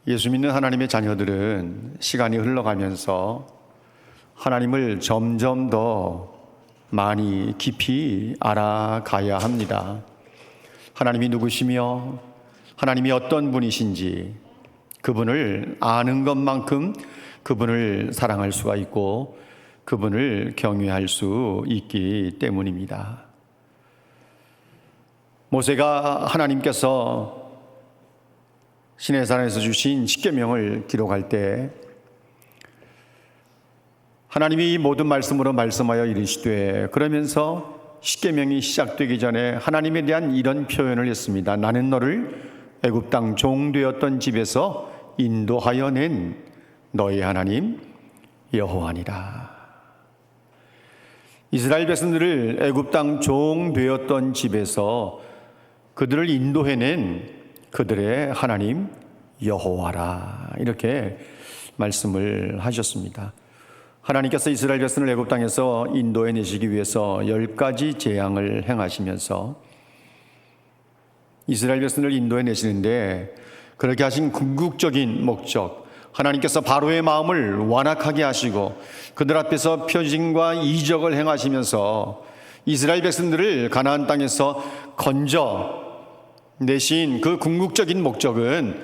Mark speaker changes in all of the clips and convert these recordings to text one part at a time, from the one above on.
Speaker 1: 예수 믿는 하나님의 자녀들은 시간이 흘러가면서 하나님을 점점 더 많이 깊이 알아가야 합니다. 하나님이 누구시며 하나님이 어떤 분이신지 그분을 아는 것만큼 그분을 사랑할 수가 있고 그분을 경외할 수 있기 때문입니다. 모세가 하나님께서 시내산에서 주신 십계명을 기록할 때 하나님이 이 모든 말씀으로 말씀하여 이르시되, 그러면서 십계명이 시작되기 전에 하나님에 대한 이런 표현을 했습니다. 나는 너를 애굽 땅 종되었던 집에서 인도하여 낸 너의 하나님 여호와니라. 이스라엘 백성들을 애굽 땅 종되었던 집에서 그들을 인도해낸 그들의 하나님 여호와라, 이렇게 말씀을 하셨습니다. 하나님께서 이스라엘 백성을 애굽 땅에서 인도해 내시기 위해서 10가지 재앙을 행하시면서 이스라엘 백성을 인도해 내시는데, 그렇게 하신 궁극적인 목적, 하나님께서 바로의 마음을 완악하게 하시고 그들 앞에서 표징과 이적을 행하시면서 이스라엘 백성들을 가나안 땅에서 건져 내신 그 궁극적인 목적은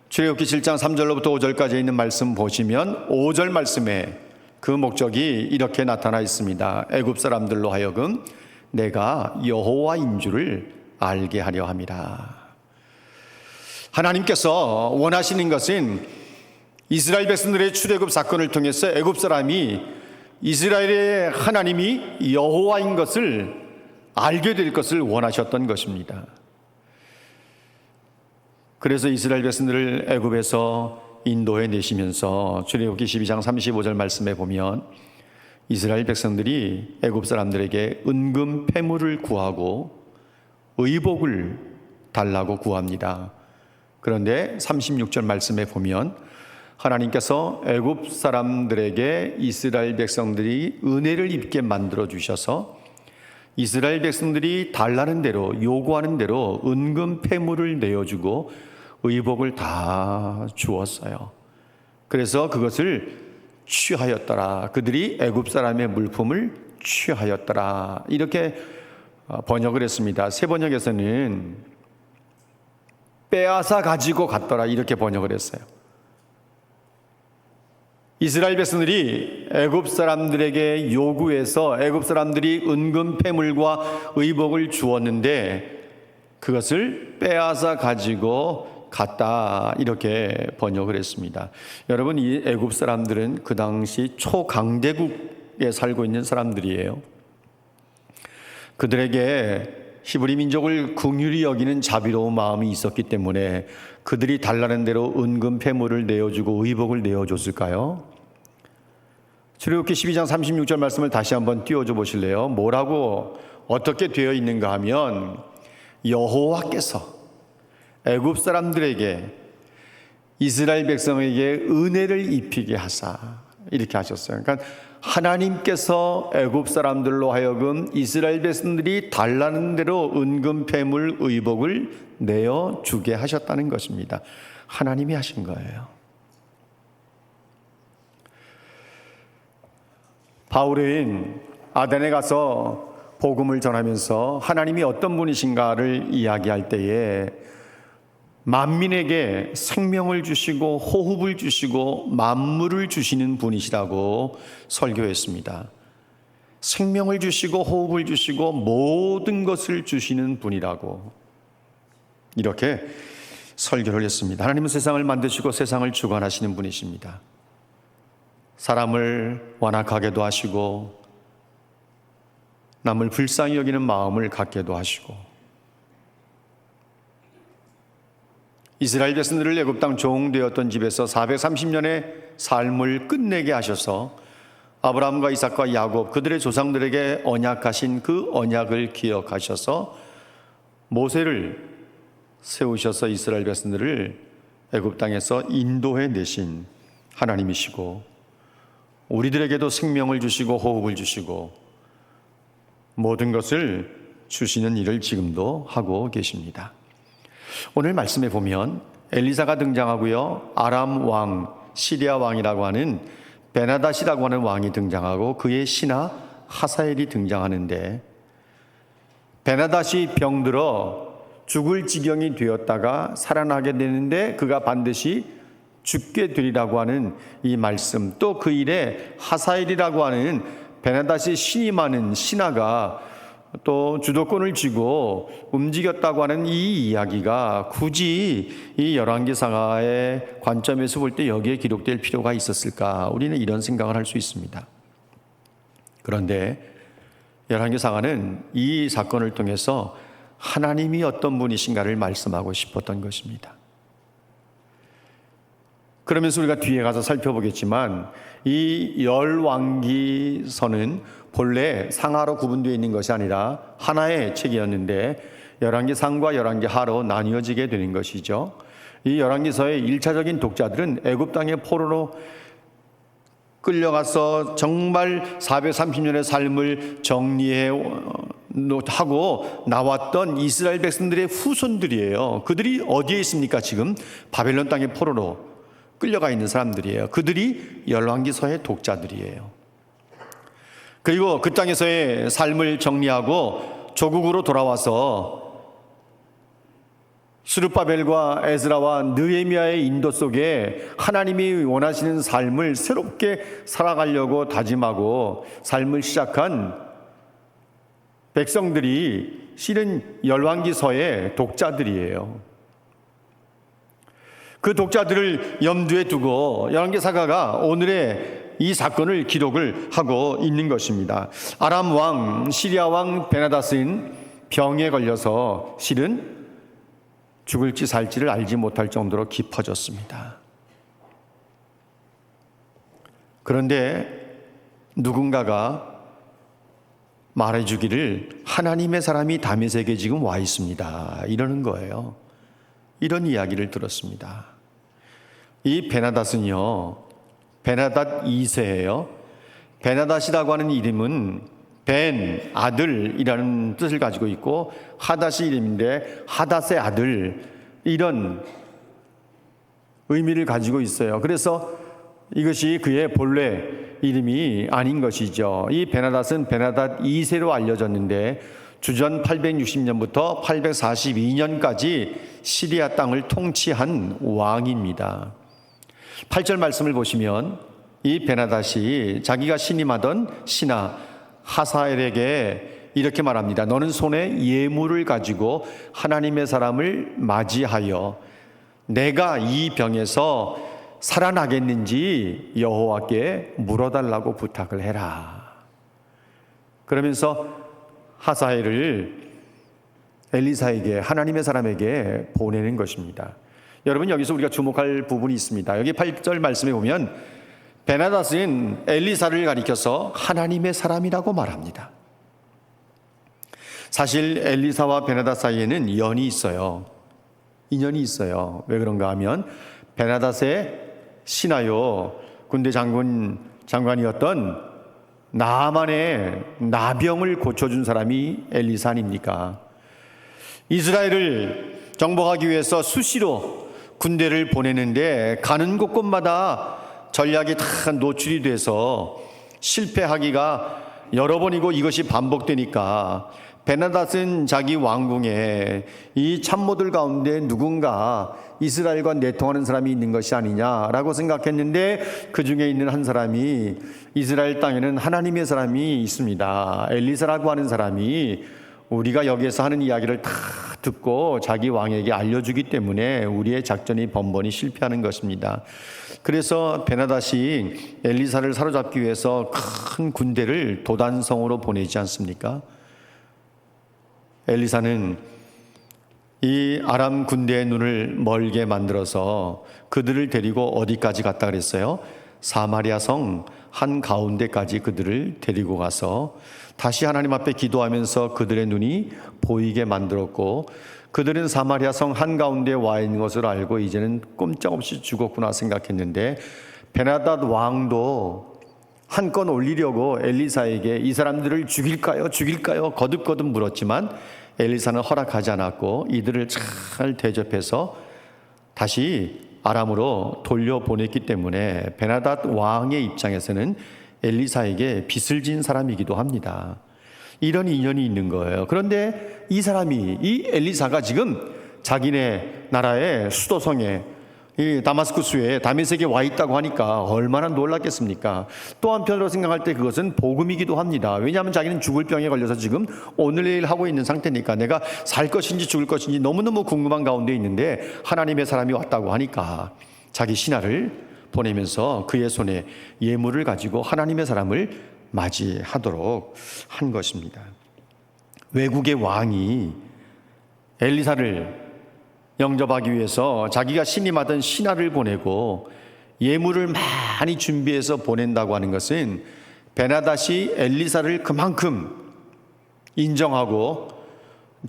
Speaker 1: 출애굽기 7장 3절로부터 5절까지 있는 말씀 보시면 5절 말씀에 그 목적이 이렇게 나타나 있습니다. 애굽 사람들로 하여금 내가 여호와인 줄을 알게 하려 함이라. 하나님께서 원하시는 것은 이스라엘 백성들의 출애굽 사건을 통해서 애굽 사람이 이스라엘의 하나님이 여호와인 것을 알게 될 것을 원하셨던 것입니다. 그래서 이스라엘 백성들을 애굽에서 인도해 내시면서 출애굽기 12장 35절 말씀에 보면 이스라엘 백성들이 애굽 사람들에게 은금 패물을 구하고 의복을 달라고 구합니다. 그런데 36절 말씀에 보면 하나님께서 애굽 사람들에게 이스라엘 백성들이 은혜를 입게 만들어 주셔서 이스라엘 백성들이 달라는 대로, 요구하는 대로 은금 패물을 내어주고 의복을 다 주었어요. 그래서 그것을 취하였더라. 그들이 애굽 사람의 물품을 취하였더라. 이렇게 번역을 했습니다. 새 번역에서는 빼앗아 가지고 갔더라, 이렇게 번역을 했어요. 이스라엘 백성들이 애굽 사람들에게 요구해서 애굽 사람들이 은금 패물과 의복을 주었는데 그것을 빼앗아 가지고 갔다, 이렇게 번역을 했습니다. 여러분, 이 애굽 사람들은 그 당시 초강대국에 살고 있는 사람들이에요. 그들에게 히브리 민족을 긍휼히 여기는 자비로운 마음이 있었기 때문에 그들이 달라는 대로 은금 패물을 내어주고 의복을 내어줬을까요? 출애굽기 12장 36절 말씀을 다시 한번 띄워줘 보실래요? 뭐라고 어떻게 되어 있는가 하면 여호와께서 애굽 사람들에게 이스라엘 백성에게 은혜를 입히게 하사, 이렇게 하셨어요. 그러니까 하나님께서 애굽 사람들로 하여금 이스라엘 백성들이 달라는 대로 은금 패물 의복을 내어 주게 하셨다는 것입니다. 하나님이 하신 거예요. 바울은 아덴에 가서 복음을 전하면서 하나님이 어떤 분이신가를 이야기할 때에 만민에게 생명을 주시고 호흡을 주시고 만물을 주시는 분이시라고 설교했습니다. 생명을 주시고 호흡을 주시고 모든 것을 주시는 분이라고 이렇게 설교를 했습니다. 하나님은 세상을 만드시고 세상을 주관하시는 분이십니다. 사람을 완악하게도 하시고 남을 불쌍히 여기는 마음을 갖게도 하시고, 이스라엘 백성들을 애굽 땅 종되었던 집에서 430년의 삶을 끝내게 하셔서 아브라함과 이삭과 야곱, 그들의 조상들에게 언약하신 그 언약을 기억하셔서 모세를 세우셔서 이스라엘 백성들을 애굽 땅에서 인도해 내신 하나님이시고, 우리들에게도 생명을 주시고 호흡을 주시고 모든 것을 주시는 일을 지금도 하고 계십니다. 오늘 말씀에 보면 엘리사가 등장하고요. 아람 왕, 시리아 왕이라고 하는 베나닷이라고 하는 왕이 등장하고 그의 신하 하사엘이 등장하는데, 베나닷이 병들어 죽을 지경이 되었다가 살아나게 되는데 그가 반드시 죽게 되리라고 하는 이 말씀, 또 그 일에 하사엘이라고 하는 베나닷이 신임하는 신하가 또 주도권을 쥐고 움직였다고 하는 이 이야기가 굳이 이 열왕기상하의 관점에서 볼 때 여기에 기록될 필요가 있었을까? 우리는 이런 생각을 할 수 있습니다. 그런데 열왕기상하는 이 사건을 통해서 하나님이 어떤 분이신가를 말씀하고 싶었던 것입니다. 그러면서 우리가 뒤에 가서 살펴보겠지만 이 열왕기서는 본래 상하로 구분되어 있는 것이 아니라 하나의 책이었는데 열왕기상과 열왕기하로 나뉘어지게 되는 것이죠. 이 열왕기서의 1차적인 독자들은 애굽 땅의 포로로 끌려가서 정말 430년의 삶을 정리하고 나왔던 이스라엘 백성들의 후손들이에요. 그들이 어디에 있습니까? 지금 바벨론 땅의 포로로 끌려가 있는 사람들이에요. 그들이 열왕기서의 독자들이에요. 그리고 그 땅에서의 삶을 정리하고 조국으로 돌아와서 스룹바벨과 에스라와 느헤미야의 인도 속에 하나님이 원하시는 삶을 새롭게 살아가려고 다짐하고 삶을 시작한 백성들이 실은 열왕기서의 독자들이에요. 그 독자들을 염두에 두고 열왕기사가가 오늘의 이 사건을 기록을 하고 있는 것입니다. 아람 왕, 시리아 왕 베나닷은 병에 걸려서 실은 죽을지 살지를 알지 못할 정도로 깊어졌습니다. 그런데 누군가가 말해주기를 하나님의 사람이 다메섹에 지금 와 있습니다. 이러는 거예요. 이런 이야기를 들었습니다. 이 베나닷은요, 베나닷 2세예요. 베나닷이라고 하는 이름은 벤, 아들이라는 뜻을 가지고 있고 하닷이 이름인데 하닷의 아들, 이런 의미를 가지고 있어요. 그래서 이것이 그의 본래 이름이 아닌 것이죠. 이 베나닷은 베나닷 2세로 알려졌는데 주전 860년부터 842년까지 시리아 땅을 통치한 왕입니다. 8절 말씀을 보시면 이 베나닷이 자기가 신임하던 신하 하사엘에게 이렇게 말합니다. 너는 손에 예물을 가지고 하나님의 사람을 맞이하여 내가 이 병에서 살아나겠는지 여호와께 물어달라고 부탁을 해라. 그러면서 하사엘을 엘리사에게, 하나님의 사람에게 보내는 것입니다. 여러분, 여기서 우리가 주목할 부분이 있습니다. 여기 8절 말씀에 보면 베나닷은 엘리사를 가리켜서 하나님의 사람이라고 말합니다. 사실 엘리사와 베나닷 사이에는 연이 있어요. 인연이 있어요. 왜 그런가 하면 베나닷의 신하요 군대 장관이었던 나만의 나병을 고쳐준 사람이 엘리사 아닙니까? 이스라엘을 정복하기 위해서 수시로 군대를 보내는데 가는 곳곳마다 전략이 다 노출이 돼서 실패하기가 여러 번이고 이것이 반복되니까 베나닷은 자기 왕궁에 이 참모들 가운데 누군가 이스라엘과 내통하는 사람이 있는 것이 아니냐라고 생각했는데 그 중에 있는 한 사람이 이스라엘 땅에는 하나님의 사람이 있습니다. 엘리사라고 하는 사람이 우리가 여기에서 하는 이야기를 다 듣고 자기 왕에게 알려주기 때문에 우리의 작전이 번번이 실패하는 것입니다. 그래서 베나닷이 엘리사를 사로잡기 위해서 큰 군대를 도단성으로 보내지 않습니까? 엘리사는 이 아람 군대의 눈을 멀게 만들어서 그들을 데리고 어디까지 갔다 그랬어요? 사마리아 성 한가운데까지 그들을 데리고 가서 다시 하나님 앞에 기도하면서 그들의 눈이 보이게 만들었고, 그들은 사마리아 성 한가운데에 와 있는 것을 알고 이제는 꼼짝없이 죽었구나 생각했는데 베나닷 왕도 한 건 올리려고 엘리사에게 이 사람들을 죽일까요? 거듭거듭 물었지만 엘리사는 허락하지 않았고 이들을 잘 대접해서 다시 아람으로 돌려보냈기 때문에 베나닷 왕의 입장에서는 엘리사에게 빚을 진 사람이기도 합니다. 이런 인연이 있는 거예요. 그런데 이 엘리사가 지금 자기네 나라의 수도성에 이 다마스쿠스에 다메섹에 와 있다고 하니까 얼마나 놀랐겠습니까? 또 한편으로 생각할 때 그것은 복음이기도 합니다. 왜냐하면 자기는 죽을 병에 걸려서 지금 오늘 내일 하고 있는 상태니까 내가 살 것인지 죽을 것인지 너무너무 궁금한 가운데 있는데 하나님의 사람이 왔다고 하니까 자기 신하를 보내면서 그의 손에 예물을 가지고 하나님의 사람을 맞이하도록 한 것입니다. 외국의 왕이 엘리사를 영접하기 위해서 자기가 신임하던 신하를 보내고 예물을 많이 준비해서 보낸다고 하는 것은 베나닷이 엘리사를 그만큼 인정하고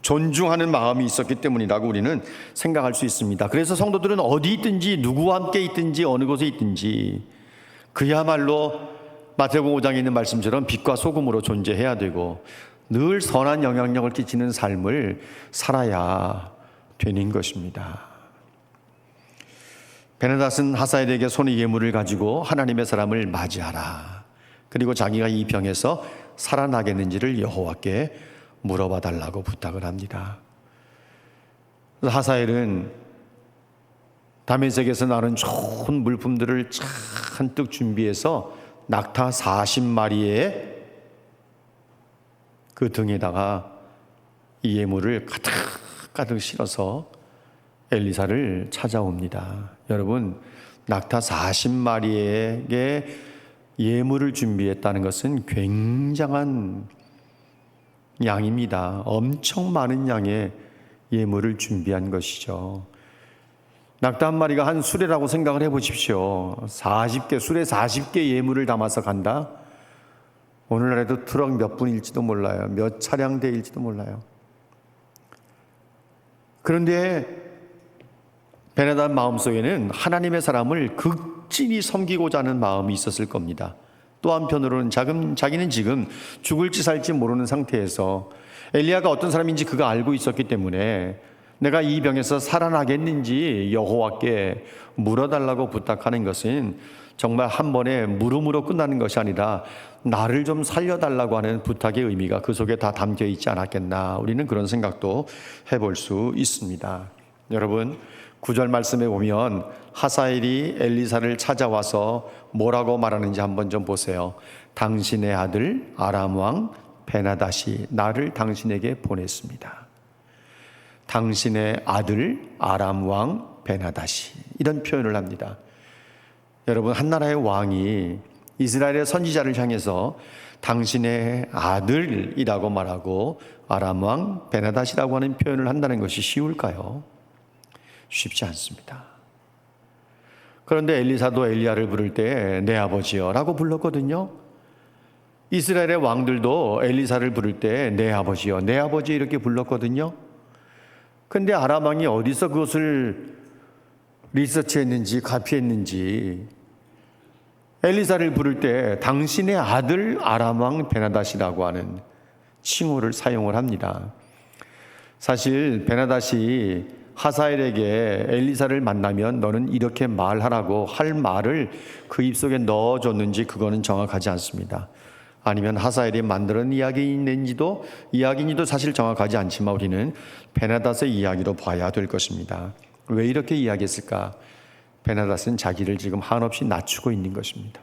Speaker 1: 존중하는 마음이 있었기 때문이라고 우리는 생각할 수 있습니다. 그래서 성도들은 어디 있든지 누구와 함께 있든지 어느 곳에 있든지 그야말로 마태복음 5장에 있는 말씀처럼 빛과 소금으로 존재해야 되고 늘 선한 영향력을 끼치는 삶을 살아야 되는 것입니다. 베나닷은 하사엘에게 손에 예물을 가지고 하나님의 사람을 맞이하라. 그리고 자기가 이 병에서 살아나겠는지를 여호와께 물어봐 달라고 부탁을 합니다. 하사엘은 다메섹에서 나는 좋은 물품들을 잔뜩 준비해서 낙타 40마리의 그 등에다가 이 예물을 가득 실어서 엘리사를 찾아옵니다. 여러분, 낙타 40마리에게 예물을 준비했다는 것은 굉장한 양입니다. 엄청 많은 양의 예물을 준비한 것이죠. 낙타 한 마리가 한 수레라고 생각을 해보십시오. 40개, 수레 40개 예물을 담아서 간다? 오늘날에도 트럭 몇 분일지도 몰라요. 몇 차량대일지도 몰라요. 그런데 베나닷 마음속에는 하나님의 사람을 극진히 섬기고자 하는 마음이 있었을 겁니다. 또 한편으로는 자기는 지금 죽을지 살지 모르는 상태에서 엘리야가 어떤 사람인지 그가 알고 있었기 때문에 내가 이 병에서 살아나겠는지 여호와께 물어달라고 부탁하는 것은 정말 한 번에 물음으로 끝나는 것이 아니라 나를 좀 살려달라고 하는 부탁의 의미가 그 속에 다 담겨 있지 않았겠나, 우리는 그런 생각도 해볼 수 있습니다. 여러분, 9절 말씀에 보면 하사엘이 엘리사를 찾아와서 뭐라고 말하는지 한번 좀 보세요. 당신의 아들 아람 왕 베나닷이 나를 당신에게 보냈습니다. 당신의 아들 아람 왕 베나닷이, 이런 표현을 합니다. 여러분, 한 나라의 왕이 이스라엘의 선지자를 향해서 당신의 아들이라고 말하고 아람 왕 베나닷이라고 하는 표현을 한다는 것이 쉬울까요? 쉽지 않습니다. 그런데 엘리사도 엘리야를 부를 때 내 아버지여 라고 불렀거든요. 이스라엘의 왕들도 엘리사를 부를 때 내 아버지여, 내 아버지 이렇게 불렀거든요. 근데 아람 왕이 어디서 그것을 리서치했는지 카피했는지 엘리사를 부를 때 당신의 아들 아람 왕 베나닷이라고 하는 칭호를 사용을 합니다. 사실 베나닷이 하사엘에게 엘리사를 만나면 너는 이렇게 말하라고 할 말을 그 입속에 넣어줬는지 그거는 정확하지 않습니다. 아니면 하사엘이 만드는 이야기인지도 사실 정확하지 않지만 우리는 베나닷의 이야기로 봐야 될 것입니다. 왜 이렇게 이야기했을까? 베나닷은 자기를 지금 한없이 낮추고 있는 것입니다.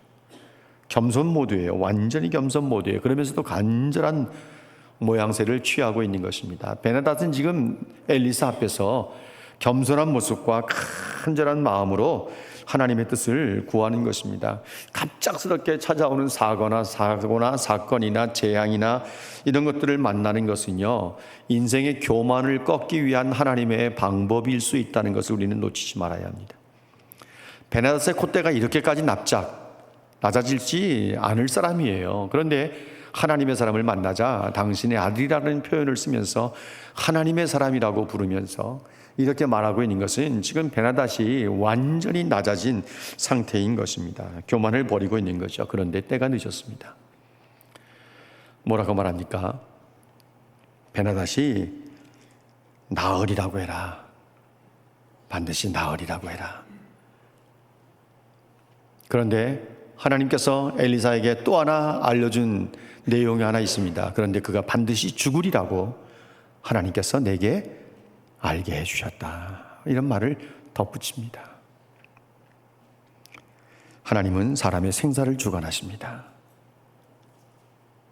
Speaker 1: 겸손 모드예요. 완전히 겸손 모드예요. 그러면서도 간절한 모양새를 취하고 있는 것입니다. 베나닷은 지금 엘리사 앞에서 겸손한 모습과 간절한 마음으로 하나님의 뜻을 구하는 것입니다. 갑작스럽게 찾아오는 사고나 사건이나 재앙이나 이런 것들을 만나는 것은요, 인생의 교만을 꺾기 위한 하나님의 방법일 수 있다는 것을 우리는 놓치지 말아야 합니다. 베나닷의 콧대가 이렇게까지 낮아지지 않을 사람이에요. 그런데 하나님의 사람을 만나자 당신의 아들이라는 표현을 쓰면서 하나님의 사람이라고 부르면서 이렇게 말하고 있는 것은 지금 베나닷이 완전히 낮아진 상태인 것입니다. 교만을 버리고 있는 거죠. 그런데 때가 늦었습니다. 뭐라고 말합니까? 베나닷이 나으리라고 해라. 반드시 나으리라고 해라. 그런데 하나님께서 엘리사에게 또 하나 알려준 내용이 하나 있습니다. 그런데 그가 반드시 죽으리라고 하나님께서 내게 알게 해주셨다. 이런 말을 덧붙입니다. 하나님은 사람의 생사를 주관하십니다.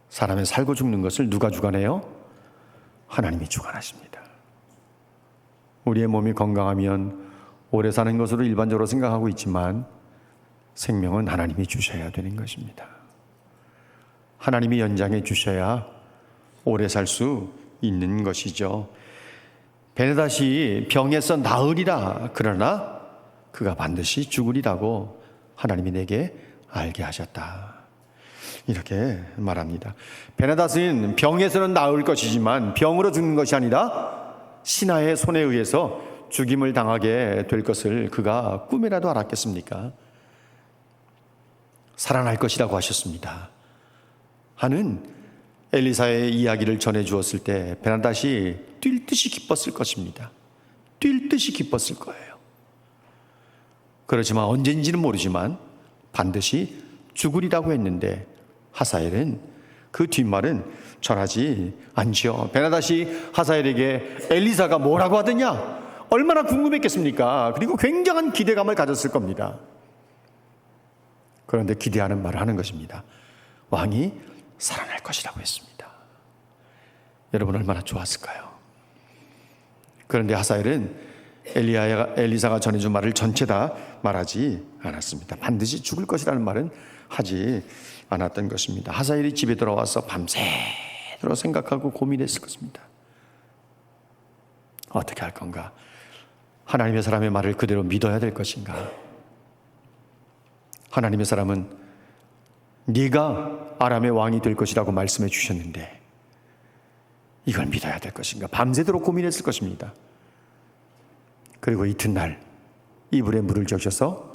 Speaker 1: 사람의 살고 죽는 것을 누가 주관해요? 하나님이 주관하십니다. 우리의 몸이 건강하면 오래 사는 것으로 일반적으로 생각하고 있지만 생명은 하나님이 주셔야 되는 것입니다. 하나님이 연장해 주셔야 오래 살 수 있는 것이죠. 베네닷이 병에서 나으리라 그러나 그가 반드시 죽으리라고 하나님이 내게 알게 하셨다. 이렇게 말합니다. 베네닷은 병에서는 나을 것이지만 병으로 죽는 것이 아니라 신하의 손에 의해서 죽임을 당하게 될 것을 그가 꿈에라도 알았겠습니까? 살아날 것이라고 하셨습니다. 하는 엘리사의 이야기를 전해 주었을 때 베네닷이 뛸 듯이 기뻤을 것입니다. 뛸 듯이 기뻤을 거예요. 그렇지만 언젠지는 모르지만 반드시 죽으리라고 했는데 하사엘은 그 뒷말은 전하지 않지요. 베네닷이 하사엘에게 엘리사가 뭐라고 하더냐? 얼마나 궁금했겠습니까? 그리고 굉장한 기대감을 가졌을 겁니다. 그런데 기대하는 말을 하는 것입니다. 왕이 살아날 것이라고 했습니다. 여러분 얼마나 좋았을까요? 그런데 하사엘은 엘리사가 전해준 말을 전체 다 말하지 않았습니다. 반드시 죽을 것이라는 말은 하지 않았던 것입니다. 하사엘이 집에 들어와서 밤새도록 생각하고 고민했을 것입니다. 어떻게 할 건가? 하나님의 사람의 말을 그대로 믿어야 될 것인가? 하나님의 사람은 네가 아람의 왕이 될 것이라고 말씀해 주셨는데 이걸 믿어야 될 것인가? 밤새도록 고민했을 것입니다. 그리고 이튿날 이불에 물을 적셔서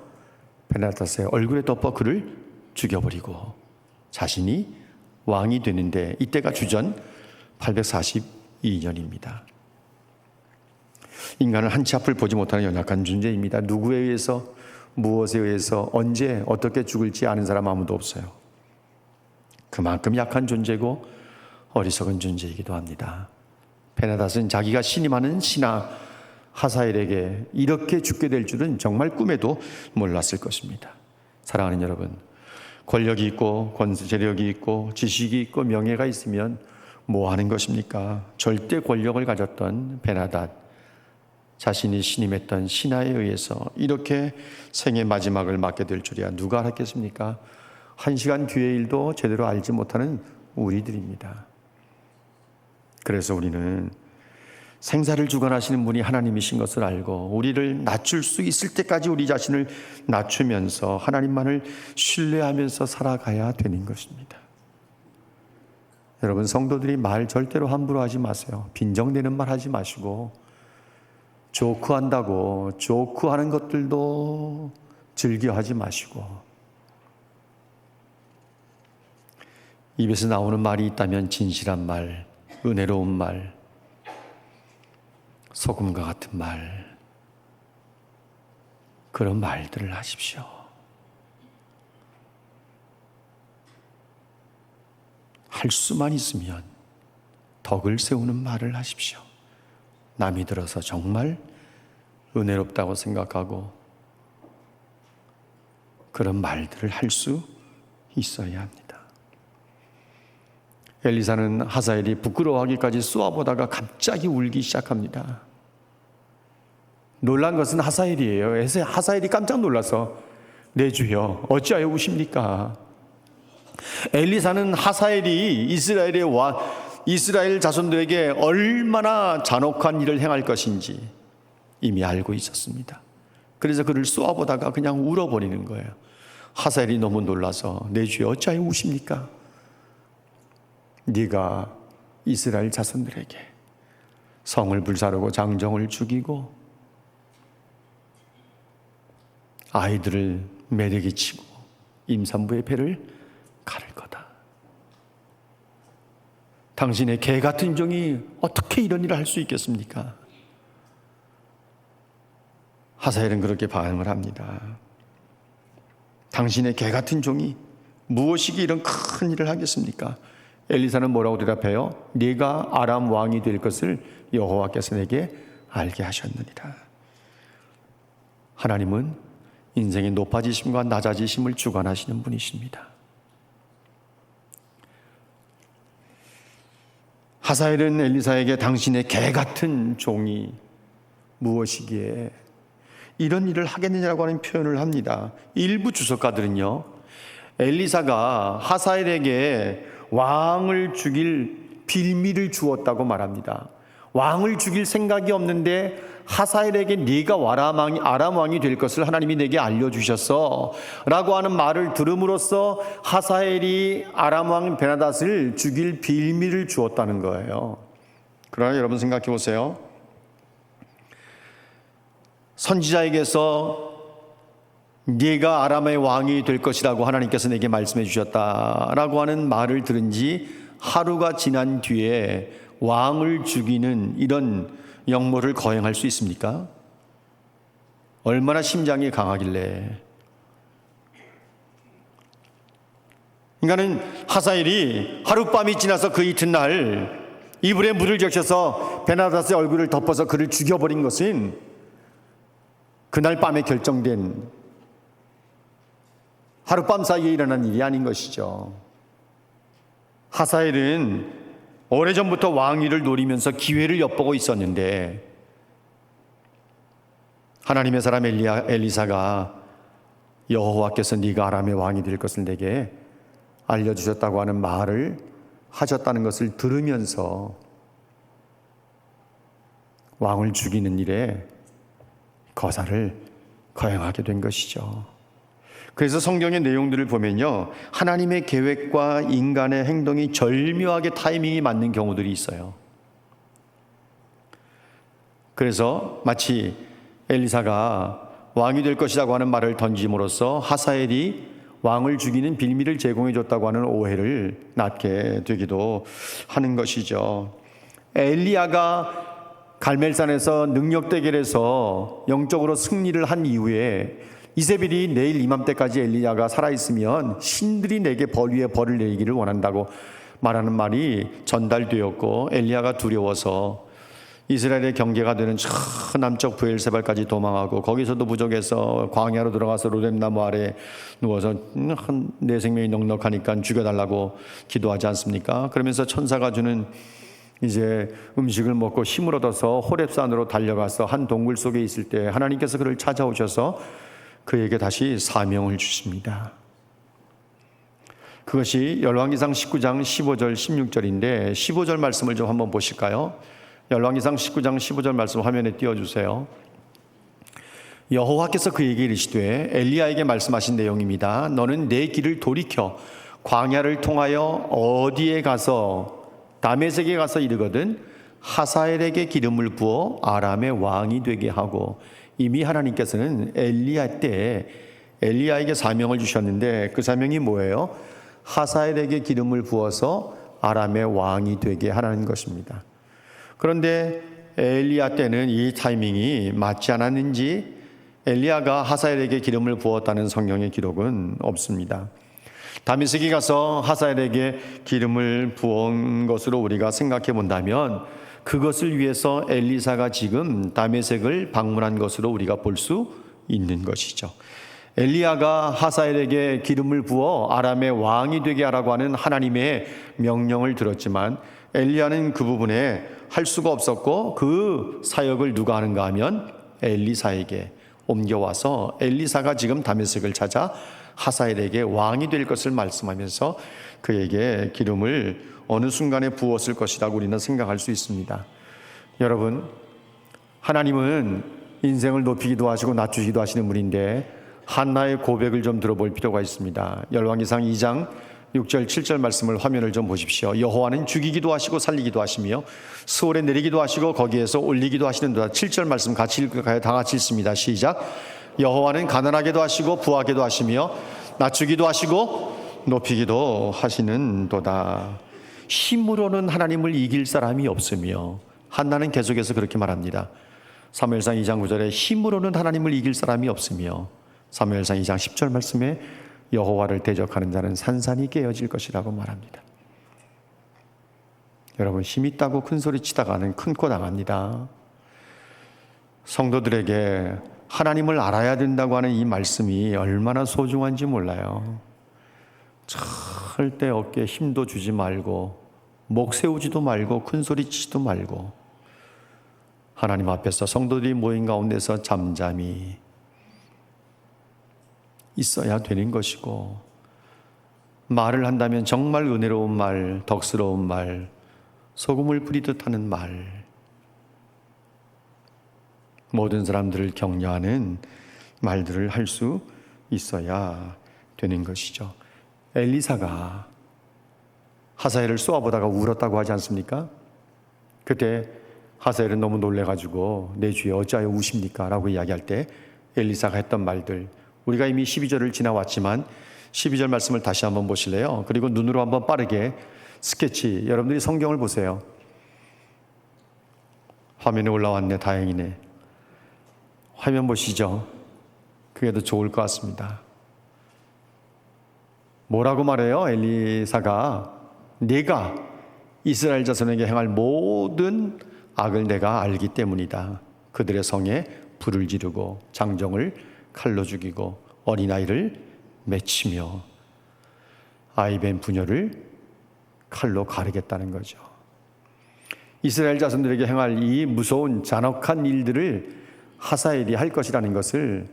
Speaker 1: 베네닷의 얼굴에 덮어 그를 죽여버리고 자신이 왕이 되는데 이때가 주전 842년입니다. 인간은 한치 앞을 보지 못하는 연약한 존재입니다. 누구에 의해서 무엇에 의해서 언제 어떻게 죽을지 아는 사람 아무도 없어요. 그만큼 약한 존재고 어리석은 존재이기도 합니다. 베네닷은 자기가 신임하는 신하 하사엘에게 이렇게 죽게 될 줄은 정말 꿈에도 몰랐을 것입니다. 사랑하는 여러분, 권력이 있고 권세력이 있고 지식이 있고 명예가 있으면 뭐 하는 것입니까? 절대 권력을 가졌던 베네닷, 자신이 신임했던 신하에 의해서 이렇게 생의 마지막을 맞게 될 줄이야 누가 알았겠습니까? 1시간 뒤의 일도 제대로 알지 못하는 우리들입니다. 그래서 우리는 생사를 주관하시는 분이 하나님이신 것을 알고 우리를 낮출 수 있을 때까지 우리 자신을 낮추면서 하나님만을 신뢰하면서 살아가야 되는 것입니다. 여러분, 성도들이 말 절대로 함부로 하지 마세요. 빈정대는 말 하지 마시고 조크한다고 조크하는 것들도 즐겨하지 마시고 입에서 나오는 말이 있다면 진실한 말, 은혜로운 말, 소금과 같은 말, 그런 말들을 하십시오. 할 수만 있으면 덕을 세우는 말을 하십시오. 남이 들어서 정말 은혜롭다고 생각하고 그런 말들을 할 수 있어야 합니다. 엘리사는 하사엘이 부끄러워하기까지 쏘아보다가 갑자기 울기 시작합니다. 놀란 것은 하사엘이에요. 하사엘이 깜짝 놀라서 내 주여 어찌하여 우십니까? 엘리사는 하사엘이 이스라엘 자손들에게 얼마나 잔혹한 일을 행할 것인지 이미 알고 있었습니다. 그래서 그를 쏘아보다가 그냥 울어버리는 거예요. 하사엘이 너무 놀라서 내 주여 어찌하여 우십니까? 네가 이스라엘 자손들에게 성을 불사르고 장정을 죽이고 아이들을 매대기 치고 임산부의 배를 가를 거다. 당신의 개 같은 종이 어떻게 이런 일을 할 수 있겠습니까? 하사엘은 그렇게 반응을 합니다. 당신의 개 같은 종이 무엇이기에 이런 큰 일을 하겠습니까? 엘리사는 뭐라고 대답해요? 네가 아람 왕이 될 것을 여호와께서 내게 알게 하셨느니라. 하나님은 인생의 높아지심과 낮아지심을 주관하시는 분이십니다. 하사엘은 엘리사에게 당신의 개 같은 종이 무엇이기에 이런 일을 하겠느냐고 하는 표현을 합니다. 일부 주석가들은요, 엘리사가 하사엘에게 왕을 죽일 빌미를 주었다고 말합니다. 왕을 죽일 생각이 없는데 하사엘에게 네가 아람 왕이 될 것을 하나님이 내게 알려주셨어 라고 하는 말을 들음으로써 하사엘이 아람 왕 베나닷을 죽일 빌미를 주었다는 거예요. 그러나 여러분 생각해 보세요. 선지자에게서 네가 아람의 왕이 될 것이라고 하나님께서 내게 말씀해 주셨다라고 하는 말을 들은 지 하루가 지난 뒤에 왕을 죽이는 이런 역모를 거행할 수 있습니까? 얼마나 심장이 강하길래. 인간은 하사엘이 하룻밤이 지나서 그 이튿날 이불에 물을 적셔서 베나닷의 얼굴을 덮어서 그를 죽여버린 것은 그날 밤에 결정된 하룻밤 사이에 일어난 일이 아닌 것이죠. 하사엘은 오래전부터 왕위를 노리면서 기회를 엿보고 있었는데 하나님의 사람 엘리사가 여호와께서 네가 아람의 왕이 될 것을 내게 알려주셨다고 하는 말을 하셨다는 것을 들으면서 왕을 죽이는 일에 거사를 거행하게 된 것이죠. 그래서 성경의 내용들을 보면요, 하나님의 계획과 인간의 행동이 절묘하게 타이밍이 맞는 경우들이 있어요. 그래서 마치 엘리사가 왕이 될 것이라고 하는 말을 던짐으로써 하사엘이 왕을 죽이는 빌미를 제공해 줬다고 하는 오해를 낳게 되기도 하는 것이죠. 엘리야가 갈멜산에서 능력 대결에서 영적으로 승리를 한 이후에 이세벨이 내일 이맘때까지 엘리야가 살아있으면 신들이 내게 벌 위에 벌을 내리기를 원한다고 말하는 말이 전달되었고, 엘리야가 두려워서 이스라엘의 경계가 되는 저 남쪽 브엘세발까지 도망하고 거기서도 부족해서 광야로 들어가서 로뎀나무 아래 누워서 내 생명이 넉넉하니까 죽여달라고 기도하지 않습니까? 그러면서 천사가 주는 이제 음식을 먹고 힘을 얻어서 호렙산으로 달려가서 한 동굴 속에 있을 때 하나님께서 그를 찾아오셔서 그에게 다시 사명을 주십니다. 그것이 열왕기상 19장 15절 16절인데 15절 말씀을 좀 한번 보실까요? 열왕기상 19장 15절 말씀 화면에 띄워주세요. 여호와께서 그에게 이르시되 엘리야에게 말씀하신 내용입니다. 너는 내 길을 돌이켜 광야를 통하여 어디에 가서 다메섹에 가서 이르거든 하사엘에게 기름을 부어 아람의 왕이 되게 하고. 이미 하나님께서는 엘리야 때 엘리야에게 사명을 주셨는데 그 사명이 뭐예요? 하사엘에게 기름을 부어서 아람의 왕이 되게 하라는 것입니다. 그런데 엘리야 때는 이 타이밍이 맞지 않았는지 엘리야가 하사엘에게 기름을 부었다는 성경의 기록은 없습니다. 다메섹에 가서 하사엘에게 기름을 부은 것으로 우리가 생각해 본다면 그것을 위해서 엘리사가 지금 다메섹을 방문한 것으로 우리가 볼 수 있는 것이죠. 엘리야가 하사엘에게 기름을 부어 아람의 왕이 되게 하라고 하는 하나님의 명령을 들었지만 엘리야는 그 부분에 할 수가 없었고 그 사역을 누가 하는가 하면 엘리사에게 옮겨와서 엘리사가 지금 다메섹을 찾아 하사엘에게 왕이 될 것을 말씀하면서 그에게 기름을 어느 순간에 부었을 것이라고 우리는 생각할 수 있습니다. 여러분, 하나님은 인생을 높이기도 하시고 낮추기도 하시는 분인데 한나의 고백을 좀 들어볼 필요가 있습니다. 열왕기상 2장 6절 7절 말씀을 화면을 좀 보십시오. 여호와는 죽이기도 하시고 살리기도 하시며 수월에 내리기도 하시고 거기에서 올리기도 하시는도다. 7절 말씀 같이 읽을까요? 다 같이 읽습니다. 시작. 여호와는 가난하게도 하시고 부하게도 하시며 낮추기도 하시고 높이기도 하시는도다. 힘으로는 하나님을 이길 사람이 없으며 한나는 계속해서 그렇게 말합니다. 사무엘상 2장 9절에 힘으로는 하나님을 이길 사람이 없으며 사무엘상 2장 10절 말씀에 여호와를 대적하는 자는 산산이 깨어질 것이라고 말합니다. 여러분, 힘 있다고 큰 소리 치다가는 큰 코 당합니다. 성도들에게 하나님을 알아야 된다고 하는 이 말씀이 얼마나 소중한지 몰라요. 절대 어깨에 힘도 주지 말고 목 세우지도 말고 큰 소리 치지도 말고 하나님 앞에서 성도들이 모인 가운데서 잠잠히 있어야 되는 것이고, 말을 한다면 정말 은혜로운 말, 덕스러운 말, 소금을 뿌리듯 하는 말, 모든 사람들을 격려하는 말들을 할 수 있어야 되는 것이죠. 엘리사가 하사엘을 쏘아보다가 울었다고 하지 않습니까? 그때 하사엘은 너무 놀래가지고 내 주에 어찌하여 우십니까? 라고 이야기할 때 엘리사가 했던 말들, 우리가 이미 12절을 지나왔지만 12절 말씀을 다시 한번 보실래요? 그리고 눈으로 한번 빠르게 스케치, 여러분들이 성경을 보세요. 화면에 올라왔네. 다행이네. 화면 보시죠. 그게 더 좋을 것 같습니다. 뭐라고 말해요? 엘리사가 내가 이스라엘 자손에게 행할 모든 악을 내가 알기 때문이다. 그들의 성에 불을 지르고 장정을 칼로 죽이고 어린아이를 맺히며 아이벤 부녀를 칼로 가르겠다는 거죠. 이스라엘 자손들에게 행할 이 무서운 잔혹한 일들을 하사엘이 할 것이라는 것을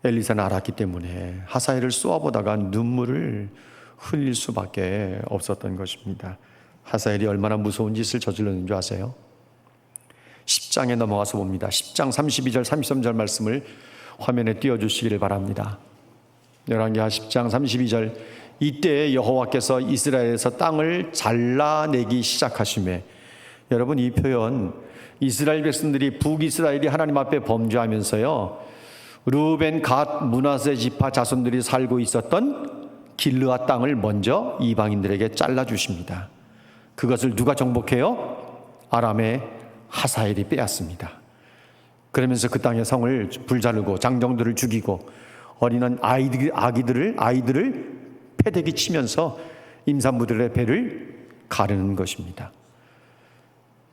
Speaker 1: 엘리사는 알았기 때문에 하사엘을 쏘아보다가 눈물을 흘릴 수밖에 없었던 것입니다. 하사엘이 얼마나 무서운 짓을 저질렀는 줄 아세요? 10장에 넘어가서 봅니다. 10장 32절 33절 말씀을 화면에 띄워주시기를 바랍니다. 열왕기하 10장 32절, 이때 여호와께서 이스라엘에서 땅을 잘라내기 시작하시매, 여러분 이 표현, 이스라엘 백성들이 북이스라엘이 하나님 앞에 범죄하면서요, 르우벤, 갓, 므낫세 지파 자손들이 살고 있었던 길르앗 땅을 먼저 이방인들에게 잘라주십니다. 그것을 누가 정복해요? 아람의 하사엘이 빼앗습니다. 그러면서 그 땅의 성을 불자르고 장정들을 죽이고 어린 아이들을 패대기 치면서 임산부들의 배를 가르는 것입니다.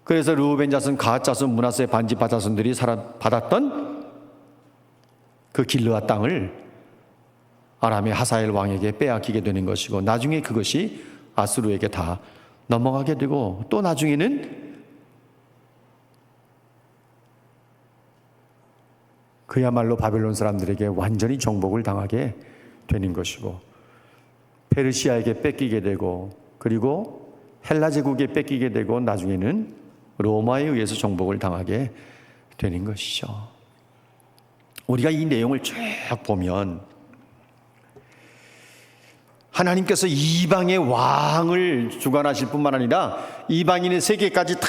Speaker 1: 그래서 르우벤 자손, 갓 자손, 므낫세 반지파 자손들이 받았던 그 길르앗 땅을 아람의 하사엘 왕에게 빼앗기게 되는 것이고, 나중에 그것이 아수르에게 다 넘어가게 되고, 또 나중에는 그야말로 바벨론 사람들에게 완전히 정복을 당하게 되는 것이고, 페르시아에게 뺏기게 되고, 그리고 헬라 제국에 뺏기게 되고, 나중에는 로마에 의해서 정복을 당하게 되는 것이죠. 우리가 이 내용을 쭉 보면 하나님께서 이방의 왕을 주관하실 뿐만 아니라 이방인의 세계까지 다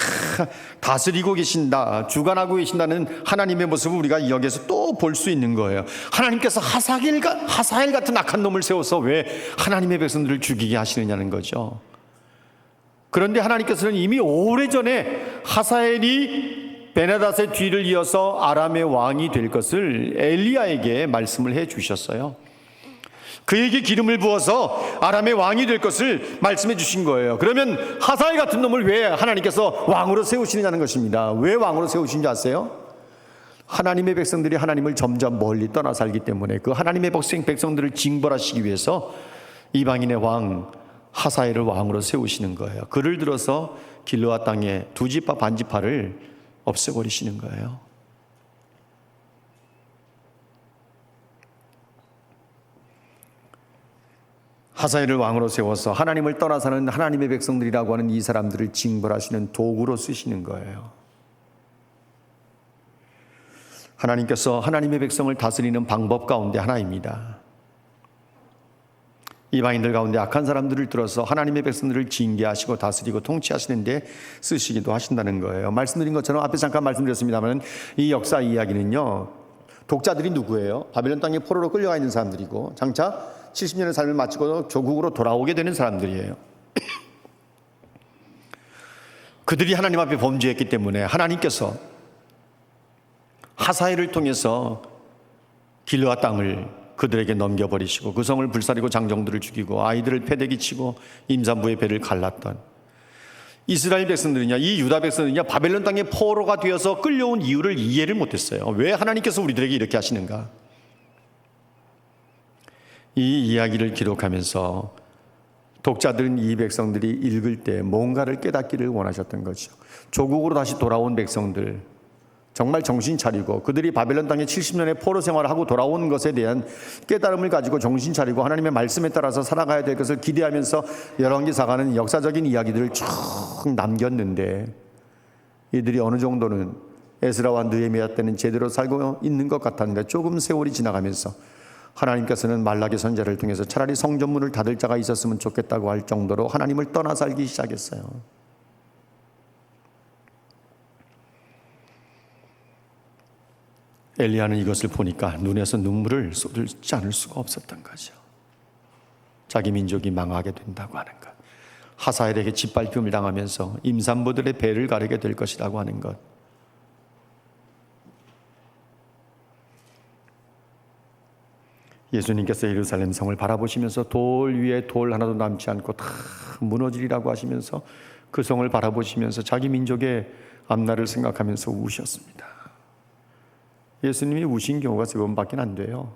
Speaker 1: 다스리고 계신다, 주관하고 계신다는 하나님의 모습을 우리가 여기에서 또 볼 수 있는 거예요. 하나님께서 하사엘 같은 악한 놈을 세워서 왜 하나님의 백성들을 죽이게 하시느냐는 거죠. 그런데 하나님께서는 이미 오래전에 하사엘이 베나닷의 뒤를 이어서 아람의 왕이 될 것을 엘리야에게 말씀을 해 주셨어요. 그에게 기름을 부어서 아람의 왕이 될 것을 말씀해 주신 거예요. 그러면 하사엘 같은 놈을 왜 하나님께서 왕으로 세우시느냐는 것입니다. 왜 왕으로 세우신 줄 아세요? 하나님의 백성들이 하나님을 점점 멀리 떠나 살기 때문에 그 하나님의 백성들을 징벌하시기 위해서 이방인의 왕 하사엘을 왕으로 세우시는 거예요. 그를 들어서 길르앗 땅의 두 지파 반지파를 없애버리시는 거예요. 하사엘을 왕으로 세워서 하나님을 떠나 사는 하나님의 백성들이라고 하는 이 사람들을 징벌하시는 도구로 쓰시는 거예요. 하나님께서 하나님의 백성을 다스리는 방법 가운데 하나입니다. 이방인들 가운데 악한 사람들을 들어서 하나님의 백성들을 징계하시고 다스리고 통치하시는데 쓰시기도 하신다는 거예요. 말씀드린 것처럼 앞에 잠깐 말씀드렸습니다만 이 역사 이야기는요, 독자들이 누구예요? 바벨론 땅에 포로로 끌려가 있는 사람들이고 장차 70년의 삶을 마치고 조국으로 돌아오게 되는 사람들이에요. 그들이 하나님 앞에 범죄했기 때문에 하나님께서 하사엘을 통해서 길르앗 땅을 그들에게 넘겨버리시고 그 성을 불사르고 장정들을 죽이고 아이들을 패대기 치고 임산부의 배를 갈랐던 이스라엘 백성들은요, 이 유다 백성들은요, 바벨론 땅의 포로가 되어서 끌려온 이유를 이해를 못했어요. 왜 하나님께서 우리들에게 이렇게 하시는가? 이 이야기를 기록하면서 독자들은 이 백성들이 읽을 때 뭔가를 깨닫기를 원하셨던 거죠. 조국으로 다시 돌아온 백성들, 정말 정신 차리고 그들이 바벨론 땅에 70년의 포로 생활을 하고 돌아온 것에 대한 깨달음을 가지고 정신 차리고 하나님의 말씀에 따라서 살아가야 될 것을 기대하면서 열왕기사가는 역사적인 이야기들을 쭉 남겼는데, 이들이 어느 정도는 에스라와 느헤미야 때는 제대로 살고 있는 것 같았는데 조금 세월이 지나가면서 하나님께서는 말라기 선지자를 통해서 차라리 성전문을 닫을 자가 있었으면 좋겠다고 할 정도로 하나님을 떠나 살기 시작했어요. 엘리야는 이것을 보니까 눈에서 눈물을 쏟지 않을 수가 없었던 거죠. 자기 민족이 망하게 된다고 하는 것, 하사엘에게 짓밟힘을 당하면서 임산부들의 배를 가르게 될 것이라고 하는 것, 예수님께서 예루살렘 성을 바라보시면서 돌 위에 돌 하나도 남지 않고 다 무너지리라고 하시면서 그 성을 바라보시면서 자기 민족의 앞날을 생각하면서 우셨습니다. 예수님이 우신 경우가 3번밖에 안 돼요.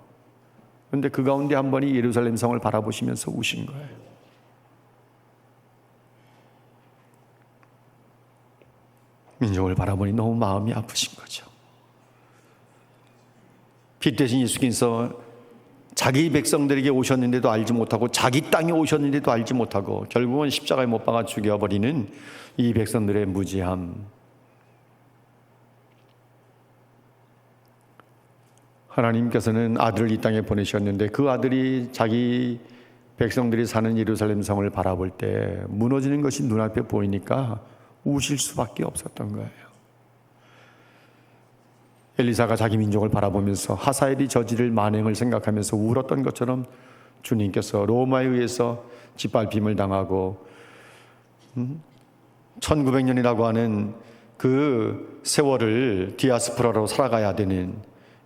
Speaker 1: 그런데 그 가운데 한 번이 예루살렘 성을 바라보시면서 우신 거예요. 민족을 바라보니 너무 마음이 아프신 거죠. 빛 대신 예수께서 자기 백성들에게 오셨는데도 알지 못하고 자기 땅에 오셨는데도 알지 못하고 결국은 십자가에 못 박아 죽여버리는 이 백성들의 무지함, 하나님께서는 아들을 이 땅에 보내셨는데 그 아들이 자기 백성들이 사는 예루살렘 성을 바라볼 때 무너지는 것이 눈앞에 보이니까 우실 수밖에 없었던 거예요. 엘리사가 자기 민족을 바라보면서 하사엘이 저지를 만행을 생각하면서 울었던 것처럼 주님께서 로마에 의해서 짓밟힘을 당하고 1900년이라고 하는 그 세월을 디아스포라로 살아가야 되는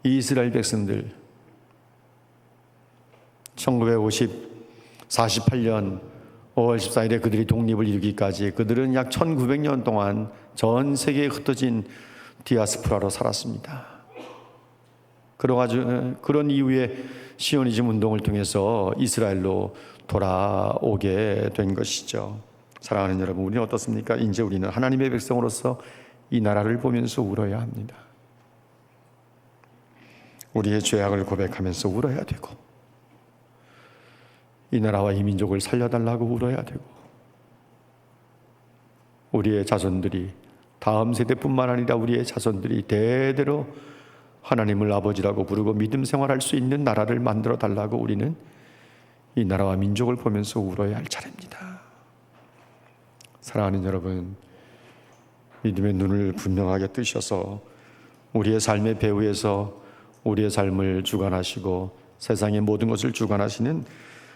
Speaker 1: 이스라엘 백성들, 1948년 5월 14일에 그들이 독립을 이루기까지 그들은 약 1900년 동안 전 세계에 흩어진 디아스포라로 살았습니다. 그런 이후에 시오니즘 운동을 통해서 이스라엘로 돌아오게 된 것이죠. 사랑하는 여러분, 우리는 어떻습니까? 이제 우리는 하나님의 백성으로서 이 나라를 보면서 울어야 합니다. 우리의 죄악을 고백하면서 울어야 되고, 이 나라와 이 민족을 살려달라고 울어야 되고, 우리의 자손들이, 다음 세대뿐만 아니라 우리의 자손들이 대대로 하나님을 아버지라고 부르고 믿음 생활할 수 있는 나라를 만들어 달라고 우리는 이 나라와 민족을 보면서 울어야 할 차례입니다. 사랑하는 여러분, 믿음의 눈을 분명하게 뜨셔서 우리의 삶의 배후에서 우리의 삶을 주관하시고 세상의 모든 것을 주관하시는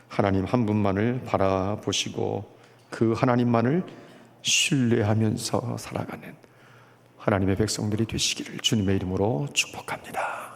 Speaker 1: 하나님 한 분만을 바라보시고 그 하나님만을 신뢰하면서 살아가는 하나님의 백성들이 되시기를 주님의 이름으로 축복합니다.